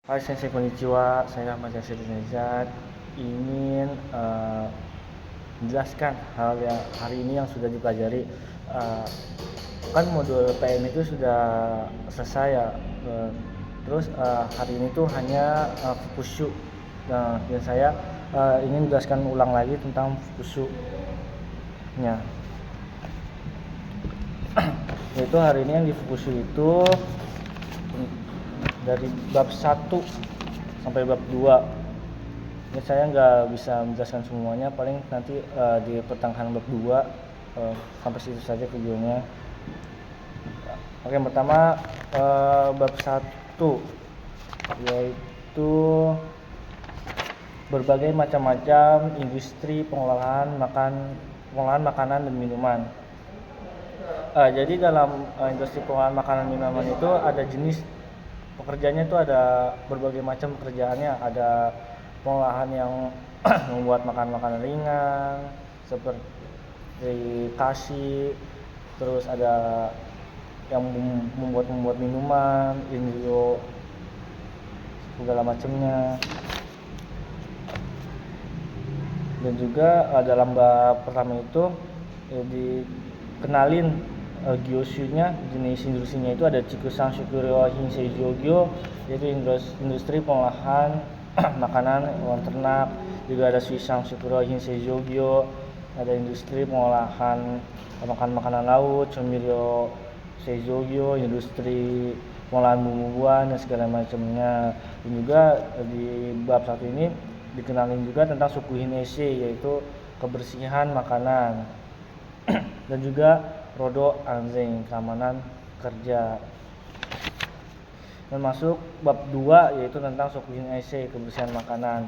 Hai Sensei, konnichiwa. Saya Ahmad Yasir Nezat ingin menjelaskan hal yang hari ini yang sudah dipelajari. Kan modul PM itu sudah selesai ya. Terus hari ini tuh hanya Fukushu. Nah, dan saya ingin menjelaskan ulang lagi tentang Fukushu-nya. Yaitu hari ini yang di Fukushu itu dari bab 1 sampai bab 2. Ini saya nggak bisa menjelaskan semuanya, paling nanti di pertengahan bab 2 sampai situ saja videonya. Oke, yang pertama bab 1 yaitu berbagai macam-macam industri pengolahan makanan dan minuman. Jadi dalam industri pengolahan makanan dan minuman itu ada jenis pekerjaannya, itu ada berbagai macam pekerjaannya. Ada pengolahan yang membuat makanan ringan seperti kashi, terus ada yang membuat minuman, indio, segala macamnya. Dan juga dalam bab pertama itu dikenalin gyoshu-nya, jenis industrinya itu ada Chikusan Shukuryo Hinsei Jogyo, yaitu industri pengolahan makanan hewan ternak. Juga ada Suisang Shukuryo Hinsei Jogyo, ada industri pengolahan makanan laut, Chomiryo Seijogyo, industri pengolahan bumbu-bumbuan dan segala macamnya. Dan juga di bab 1 ini dikenalin juga tentang Sukuhin Ese, yaitu kebersihan makanan. Dan juga Rodo Anzeng, keamanan kerja. Dan masuk bab 2 yaitu tentang Sokuhin Ese, kebersihan makanan.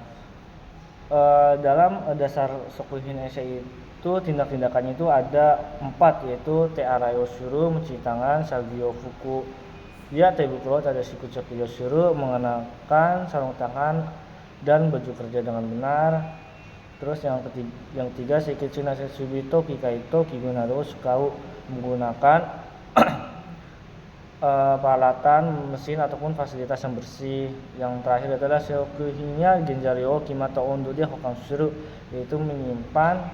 Dalam dasar Sokuhin Ese itu tindak-tindakannya itu ada 4, yaitu Tearayo Shuru, mencuci tangan, Salgyo Fuku ya Tebukuro, ada Shikuchoku Yoshuru, mengenakan sarung tangan dan baju kerja dengan benar. Terus yang ketiga Seiketsu Nasetsubi to Kikaito Kigunado, Sukau menggunakan peralatan mesin ataupun fasilitas yang bersih. Yang terakhir adalah Shokuhinnya Genjario Kimata Ondo dia Hokan Suru, yaitu menyimpan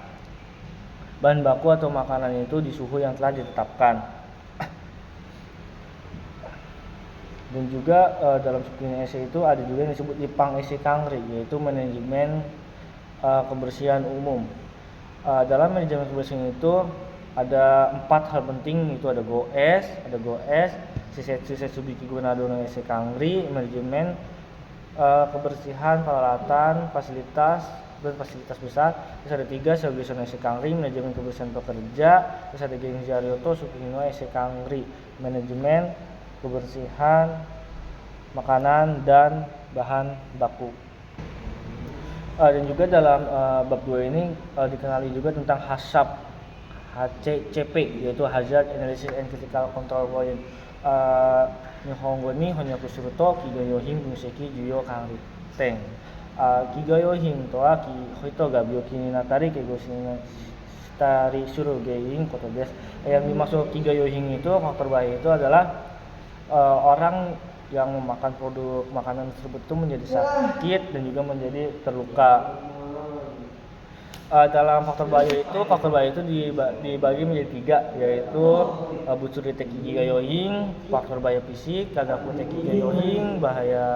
bahan baku atau makanan itu di suhu yang telah ditetapkan. Dan juga dalam Shokuhin Ese itu ada juga yang disebut Ipang Ese Kangri, yaitu manajemen kebersihan umum. Dalam manajemen kebersihan itu ada 4 hal penting, itu ada GOES, Shisetsu Setsubiki Gunado no Ese Kangri, manajemen kebersihan peralatan, fasilitas dan fasilitas besar. Terus ada 3 Shogusan Ese Kangri, manajemen kebersihan pekerja. Terus ada Genjaryoto Sukino Ese Kangri, manajemen kebersihan makanan dan bahan baku. Dan juga dalam bab 2 ini dikenali juga tentang HCCP, yaitu Hazard Analysis and Critical Control Point. Nihongo ni honyaku suru to Kigayohin Museki Juyo Kangri Ten. Kigayohin to wa hito ga byoki ni natari kegoshi ni shitari suru gein koto desu. Yang dimaksud Kigayohin itu, faktor bahaya itu adalah orang yang memakan produk makanan tersebut itu menjadi sakit dan juga menjadi terluka. Dalam faktor bahaya itu dibagi menjadi 3, yaitu Butsuri Teki Gayohing, faktor bahaya fisik, Kagaku Teki Gayohing,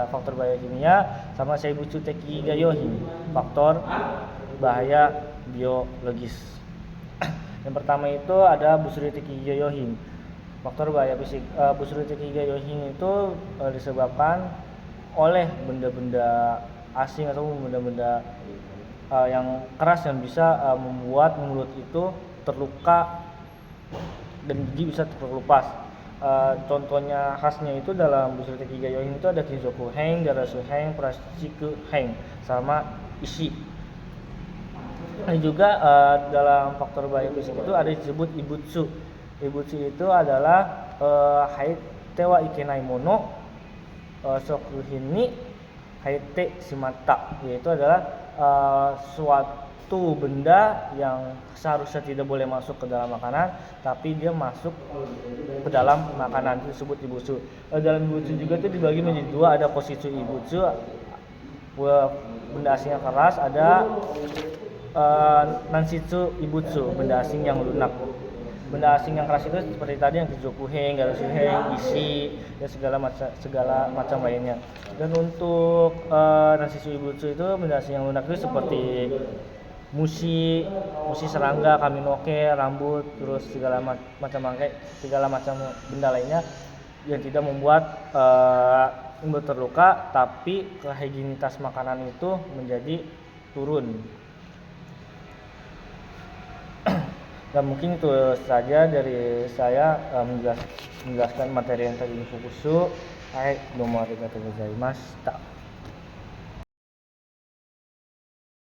faktor bahaya kimia, sama Seibutsu Teki Gayohing, faktor bahaya biologis. Yang pertama itu ada Butsuri Teki Gayohing, faktor bahaya fisik. Butsuri Teki Gayohing itu disebabkan oleh benda-benda asing atau benda-benda yang keras yang bisa membuat mulut itu terluka dan gigi bisa terkelupas. Contohnya khasnya itu dalam Butsuri Teki Gayohing itu ada Kinzoku Heng, Darasu Heng, Prashiku Heng, sama Ishi. Dan juga dalam faktor bahaya fisik itu ada disebut Ibutsu. Ibutsu itu adalah Haite wa ikenai mono, Shokuhin ni Haite shimata, yaitu adalah suatu benda yang seharusnya tidak boleh masuk ke dalam makanan, tapi dia masuk ke dalam makanan, itu disebut ibutsu. Dalam ibutsu juga itu dibagi menjadi dua, ada kositsu ibutsu, benda asing yang keras, ada nansitsu ibutsu, benda asing yang lunak. Benda asing yang keras itu seperti tadi yang kijokuheng, garusuheng, isi, dan segala macam lainnya. Dan untuk nansitsu ibutsu itu benda asing yang lunak itu seperti mushi serangga, kaminoke, rambut, terus segala macam benda lainnya yang tidak membuat terluka, tapi kehigienitas makanan itu menjadi turun. Dan mungkin itu saja dari saya menjelaskan materi yang tadi Fukusu. Hai, domo arigatou gozaimasu.